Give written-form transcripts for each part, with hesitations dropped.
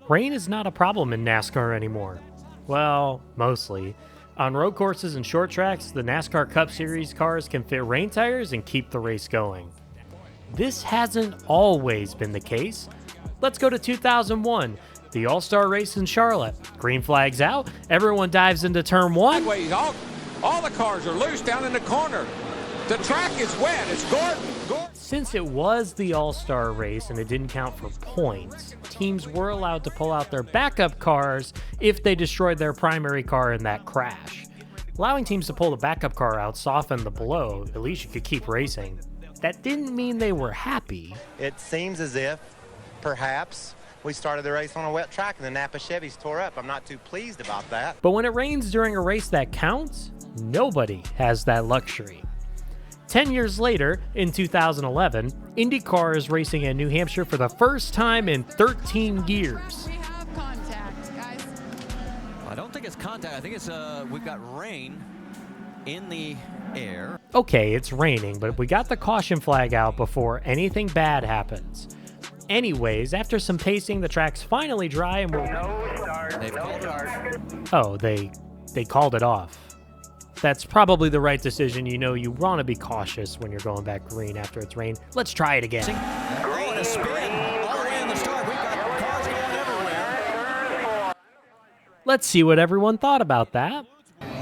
Rain is not a problem in NASCAR anymore. Well, mostly. On road courses and short tracks, the NASCAR Cup Series cars can fit rain tires and keep the race going. This hasn't always been the case. Let's go to 2001, the All-Star race in Charlotte. Green flag's out, everyone dives into turn one. All the cars are loose down in the corner. The track is wet, it's Gordon. Since it was the All-Star race and it didn't count for points, teams were allowed to pull out their backup cars if they destroyed their primary car in that crash. Allowing teams to pull the backup car out softened the blow. At least you could keep racing. That didn't mean they were happy. It seems as if, perhaps, we started the race on a wet track and the Napa Chevys tore up. I'm not too pleased about that. But when it rains during a race that counts, nobody has that luxury. 10 years later, in 2011, IndyCar is racing in New Hampshire for the first time in 13 years. We have contact, guys. I don't think it's contact. I think it's we've got rain in the air. Okay, it's raining, but we got the caution flag out before anything bad happens. Anyways, after some pacing, the track's finally dry and we're... They've called it off. Oh, they called it off. That's probably the right decision. You know, you want to be cautious when you're going back green after it's rained. Let's try it again. Oh, and a spin all the way in the start. We've got cars going everywhere. Let's see what everyone thought about that.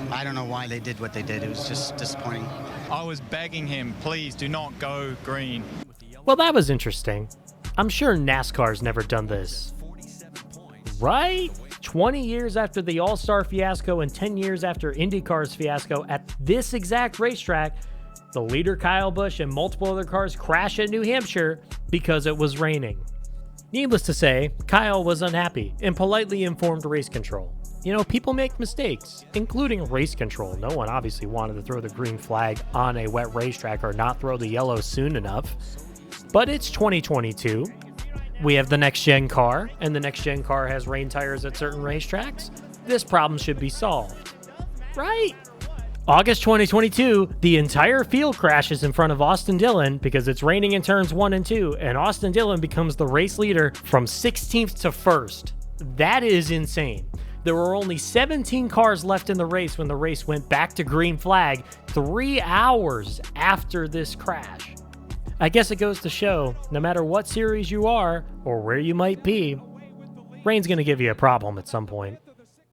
I don't know why they did what they did. It was just disappointing. I was begging him, please do not go green. Well, that was interesting. I'm sure NASCAR's never done this. Right? 20 years after the All-Star fiasco and 10 years after IndyCar's fiasco at this exact racetrack, the leader Kyle Busch and multiple other cars crash at New Hampshire because it was raining. Needless to say, Kyle was unhappy and politely informed race control. You know, people make mistakes, including race control. No one obviously wanted to throw the green flag on a wet racetrack or not throw the yellow soon enough. But it's 2022. We have the next-gen car, and the next-gen car has rain tires at certain racetracks. This problem should be solved. Right? August 2022, the entire field crashes in front of Austin Dillon because it's raining in turns 1 and 2, and Austin Dillon becomes the race leader from 16th to 1st. That is insane. There were only 17 cars left in the race when the race went back to green flag 3 hours after this crash. I guess it goes to show, no matter what series you are or where you might be, rain's going to give you a problem at some point.